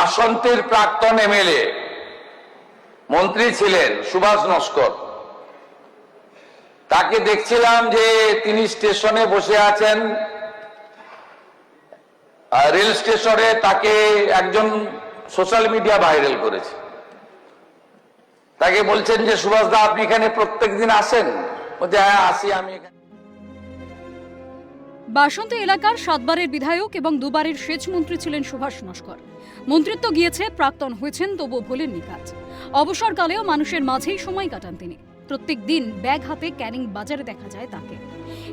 বাসন্তীর প্রাক্তন এমএলএ মন্ত্রী ছিলেন সুভাষ নস্কর। তাকে দেখছিলাম যে তিনি স্টেশনে বসে আছেন, রেল স্টেশনে। তাকে একজন সোশ্যাল মিডিয়া ভাইরাল করেছে। তাকে বলছেন যে সুভাষ দা, আপনি এখানে প্রত্যেকদিন আসেন? বলছে হ্যাঁ আসি আমি এখানে। বাসন্তী এলাকার 7 বারের বিধায়ক এবং 2 বারের সেচ মন্ত্রী ছিলেন সুভাষ নস্কর। মন্ত্রিত্ব গিয়েছে, প্রাক্তন হয়েছেন, তবুও ভোলেননি কাজ। অবসরকালেও মানুষের মাঝেই সময় কাটান তিনি। প্রত্যেক দিন ব্যাগ হাতে ক্যানিং বাজারে দেখা যায় তাকে।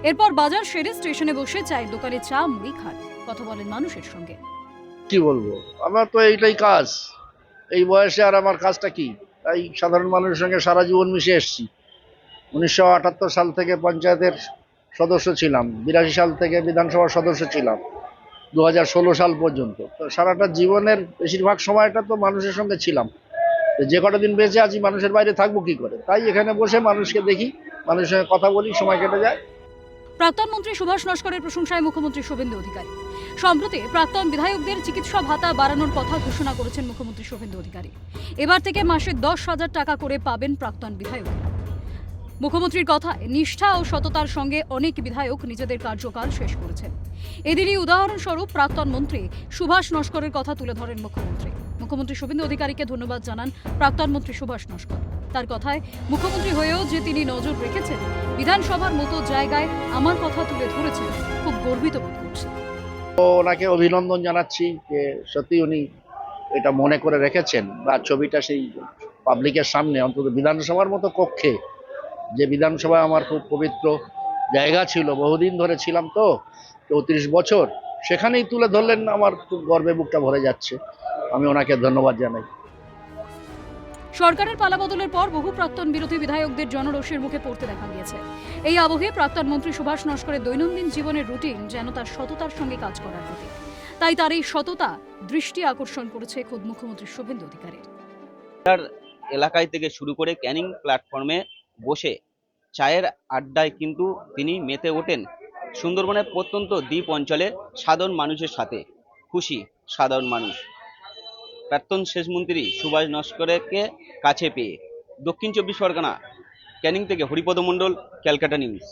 এরপর বাজার সেরে স্টেশনে বসে চায়ের দোকানে চা মুড়ি খান, কথা বলেন মানুষের সঙ্গে। কি বলবো, আমার তো এইটাই কাজ। এই বয়সে আর আমার কাজটা কি? তাই সাধারণ মানুষের সঙ্গে সারা জীবন মিশে এসেছি। 1978 সাল থেকে পঞ্চায়েতের সদস্য ছিলাম, 82 সাল থেকে বিধানসভার সদস্য ছিলাম, 2016 সাল পর্যন্ত। তো সারাটা জীবনের বেশিরভাগ সময়টা তো মানুষের সঙ্গে ছিলাম। তো যে কটা দিন বেঁচে আছি মানুষের বাইরে থাকবো কি করে? তাই এখানে বসে মানুষকে দেখি, মানুষের সঙ্গে কথা বলি, সময় কেটে যায়। প্রাক্তন মন্ত্রী সুভাষ নস্করের প্রশংসায় মুখ্যমন্ত্রী শুভেন্দু অধিকারী। সম্প্রতি প্রাক্তন বিধায়কদের চিকিৎসা ভাতা বাড়ানোর কথা ঘোষণা করেছেন মুখ্যমন্ত্রী শুভেন্দু অধিকারী। এবার থেকে মাসে 10,000 টাকা করে পাবেন প্রাক্তন বিধায়করা। মুখ্যমন্ত্রীর কথায় নিষ্ঠা ও সততার সঙ্গে অনেক বিধায়ক নিজেদের কার্যকাল শেষ করেছেন। এদেরই উদাহরণস্বরূপ প্রাক্তন মন্ত্রী সুভাষ নস্করের কথা তুলে ধরেন মুখ্যমন্ত্রী। মুখ্যমন্ত্রী শুভেন্দু অধিকারীকে ধন্যবাদ জানান প্রাক্তন মন্ত্রী সুভাষ নস্কর। তার কথায়, মুখ্যমন্ত্রী হয়েও যে তিনি নজর রেখেছেন, বিধানসভার মতো জায়গায় আমার কথা তুলে ধরেছেন, খুব গর্বিত বোধ করছি। তো ওনাকে অভিনন্দন জানাচ্ছি যে সত্যি উনি এটা মনে করে রেখেছেন, বা ছবিটা সেই পাবলিকের সামনে, অন্তত বিধানসভার মতো কক্ষে, যে বিধানসভা আমার খুব পবিত্র জায়গা ছিল, বহুদিন ধরে ছিলাম, তো 34 বছর, সেখানেই তুলে ধরলেন। আমার খুব গর্বে বুকটা ভরে যাচ্ছে। আমি ওনাকে ধন্যবাদ জানাই। সরকারের পালাবদলের পর বহু প্রাক্তন বিরোধী বিধায়কদের জনরোষের মুখে পড়তে দেখা গিয়েছে। এই আবহে প্রাক্তন মন্ত্রী সুভাষ নস্করের দৈনন্দিন জীবনের রুটিন যেন তার সততার সঙ্গে কাজ করার প্রতীক। তাই তার এই সততা দৃষ্টি আকর্ষণ করেছে খোদ মুখ্যমন্ত্রী শুভেন্দু অধিকারীর। তার এলাকায় থেকে শুরু করে ক্যানিং প্ল্যাটফর্মে বসে চায়ের আড্ডায় কিন্তু তিনি মেতে ওঠেন সুন্দরবনের প্রত্যন্ত দ্বীপ অঞ্চলে সাধারণ মানুষের সাথে। খুশি সাধারণ মানুষ প্রাক্তন সেচমন্ত্রী সুভাষ নস্করকে কাছে পেয়ে। দক্ষিণ 24 পরগনা, ক্যানিং থেকে হরিপদ মণ্ডল, ক্যালকাটা নিউজ।